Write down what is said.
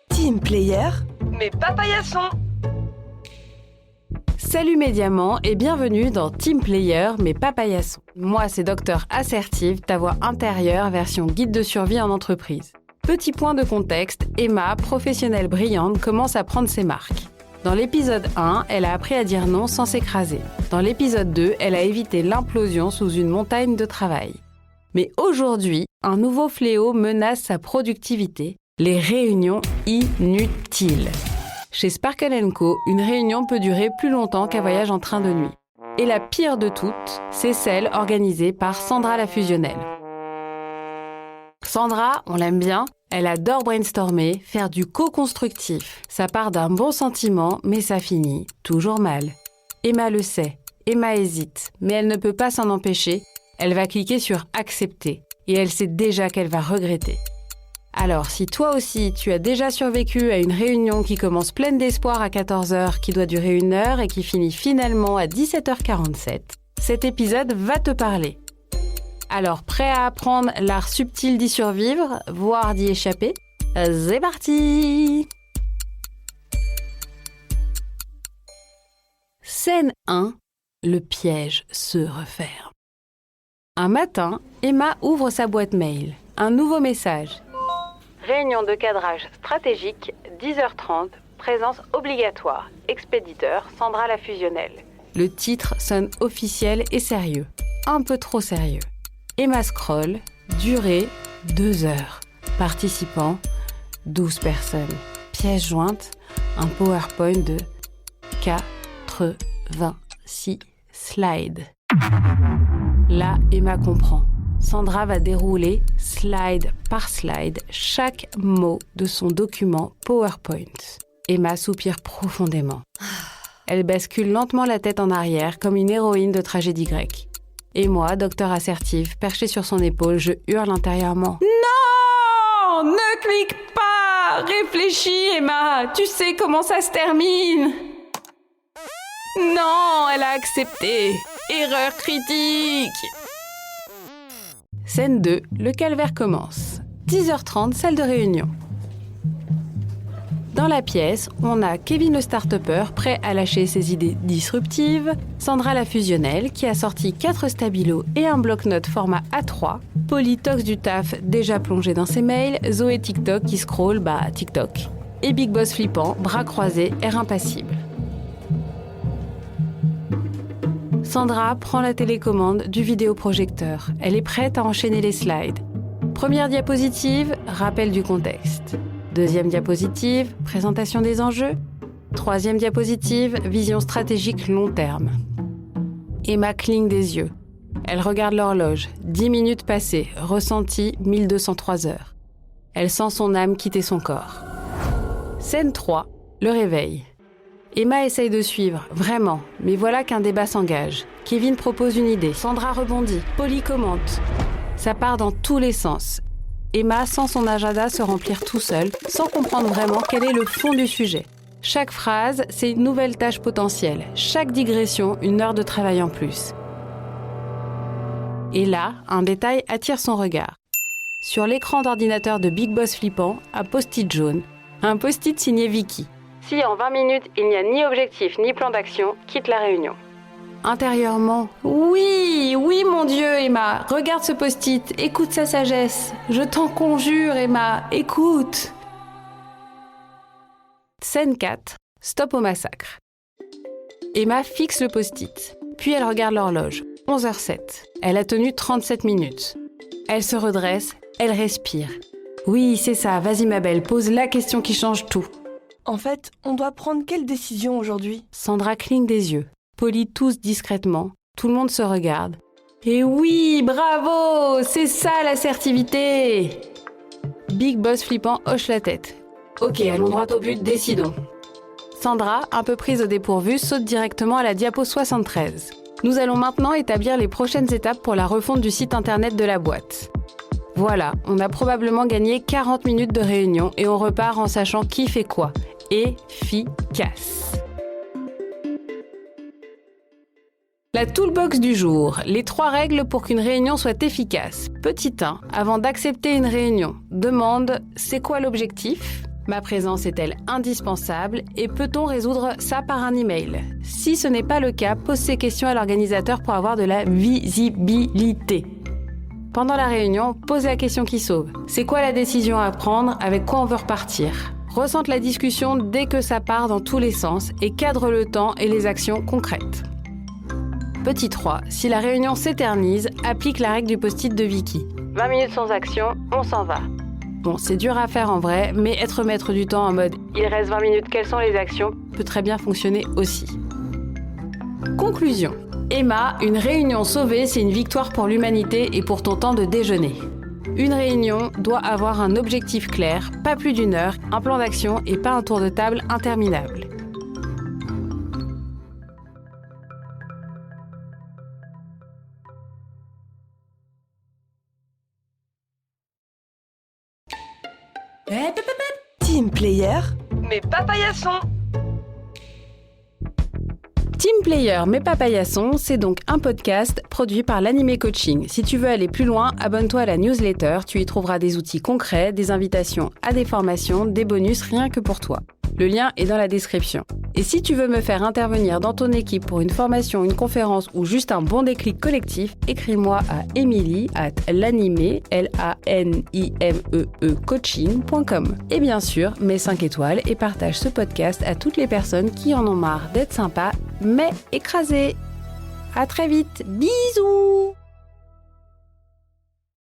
Team Player, mais papayasson. Salut mes diamants et bienvenue dans Team Player, mais papayasson. Moi c'est Docteur Assertive, ta voix intérieure version guide de survie en entreprise. Petit point de contexte, Emma, professionnelle brillante, commence à prendre ses marques. Dans l'épisode 1, elle a appris à dire non sans s'écraser. Dans l'épisode 2, elle a évité l'implosion sous une montagne de travail. Mais aujourd'hui, un nouveau fléau menace sa productivité, les réunions inutiles. Chez Sparkle & Co, une réunion peut durer plus longtemps qu'un voyage en train de nuit. Et la pire de toutes, c'est celle organisée par Sandra la fusionnelle. Sandra, on l'aime bien, elle adore brainstormer, faire du co-constructif. Ça part d'un bon sentiment, mais ça finit toujours mal. Emma le sait, Emma hésite, mais elle ne peut pas s'en empêcher. Elle va cliquer sur « Accepter » et elle sait déjà qu'elle va regretter. Alors, si toi aussi, tu as déjà survécu à une réunion qui commence pleine d'espoir à 14h, qui doit durer 1 heure et qui finit finalement à 17h47, cet épisode va te parler. Alors, prêt à apprendre l'art subtil d'y survivre, voire d'y échapper ? C'est parti ! Scène 1, le piège se referme. Un matin, Emma ouvre sa boîte mail. Un nouveau message. Réunion de cadrage stratégique, 10h30, présence obligatoire. Expéditeur, Sandra la fusionnelle. Le titre sonne officiel et sérieux. Un peu trop sérieux. Emma scrolle, durée 2 heures. Participants, 12 personnes. Pièce jointe, un PowerPoint de 86 slides. Là, Emma comprend. Sandra va dérouler, slide par slide, chaque mot de son document PowerPoint. Emma soupire profondément. Elle bascule lentement la tête en arrière comme une héroïne de tragédie grecque. Et moi, docteur assertive, perché sur son épaule, je hurle intérieurement. Non! Ne clique pas! Réfléchis, Emma! Tu sais comment ça se termine! Non, elle a accepté! Erreur critique! Scène 2, le calvaire commence. 10h30, salle de réunion. Dans la pièce, on a Kevin le start-upper prêt à lâcher ses idées disruptives, Sandra la fusionnelle qui a sorti 4 stabilos et un bloc-notes format A3, Polly Tox du taf déjà plongé dans ses mails, Zoé TikTok qui scrolle, TikTok, et Big Boss flippant, bras croisés, air impassible. Sandra prend la télécommande du vidéoprojecteur. Elle est prête à enchaîner les slides. Première diapositive, rappel du contexte. Deuxième diapositive, présentation des enjeux. Troisième diapositive, vision stratégique long terme. Emma cligne des yeux. Elle regarde l'horloge. 10 minutes passées, ressenti 1203 heures. Elle sent son âme quitter son corps. Scène 3, le réveil. Emma essaye de suivre, vraiment, mais voilà qu'un débat s'engage. Kevin propose une idée, Sandra rebondit, Polly commente. Ça part dans tous les sens. Emma sent son agenda se remplir tout seul, sans comprendre vraiment quel est le fond du sujet. Chaque phrase, c'est une nouvelle tâche potentielle. Chaque digression, 1 heure de travail en plus. Et là, un détail attire son regard. Sur l'écran d'ordinateur de Big Boss flippant, un post-it jaune. Un post-it signé Vicky. Si en 20 minutes, il n'y a ni objectif ni plan d'action, quitte la réunion. Intérieurement, oui, mon Dieu, Emma, regarde ce post-it, écoute sa sagesse. Je t'en conjure, Emma, écoute. Scène 4, stop au massacre. Emma fixe le post-it, puis elle regarde l'horloge, 11h07. Elle a tenu 37 minutes. Elle se redresse, elle respire. Oui, c'est ça, vas-y ma belle, pose la question qui change tout. en fait, on doit prendre quelle décision aujourd'hui ? Sandra cligne des yeux. Polly tousse discrètement. Tout le monde se regarde. Et oui, bravo, c'est ça l'assertivité. Big Boss flippant hoche la tête. Ok, allons droit au but, décidons. Sandra, un peu prise au dépourvu, saute directement à la diapo 73. Nous allons maintenant établir les prochaines étapes pour la refonte du site internet de la boîte. Voilà, on a probablement gagné 40 minutes de réunion et on repart en sachant qui fait quoi. Efficace. La toolbox du jour, les 3 règles pour qu'une réunion soit efficace. Petit 1, avant d'accepter une réunion, demande « c'est quoi l'objectif ?» Ma présence est-elle indispensable et peut-on résoudre ça par un email? Si ce n'est pas le cas, pose ces questions à l'organisateur pour avoir de la visibilité. Pendant la réunion, pose la question qui sauve. C'est quoi la décision à prendre? Avec quoi on veut repartir? Ressente la discussion dès que ça part dans tous les sens et cadre le temps et les actions concrètes. Petit 3, si la réunion s'éternise, applique la règle du post-it de Vicky. 20 minutes sans action, on s'en va. Bon, c'est dur à faire en vrai, mais être maître du temps en mode « il reste 20 minutes, quelles sont les actions ?» peut très bien fonctionner aussi. Conclusion. Emma, une réunion sauvée, c'est une victoire pour l'humanité et pour ton temps de déjeuner. Une réunion doit avoir un objectif clair, pas plus d'1 heure, un plan d'action et pas un tour de table interminable. Team Player, mais pas paillasson. Team Player mais pas paillasson, c'est donc un podcast produit par l'Animé Coaching. Si tu veux aller plus loin, abonne-toi à la newsletter, tu y trouveras des outils concrets, des invitations à des formations, des bonus rien que pour toi. Le lien est dans la description. Et si tu veux me faire intervenir dans ton équipe pour une formation, une conférence ou juste un bon déclic collectif, écris-moi à emily@lanime, coaching.com. Et bien sûr, mets 5 étoiles et partage ce podcast à toutes les personnes qui en ont marre d'être sympas, mais écrasées. À très vite, bisous!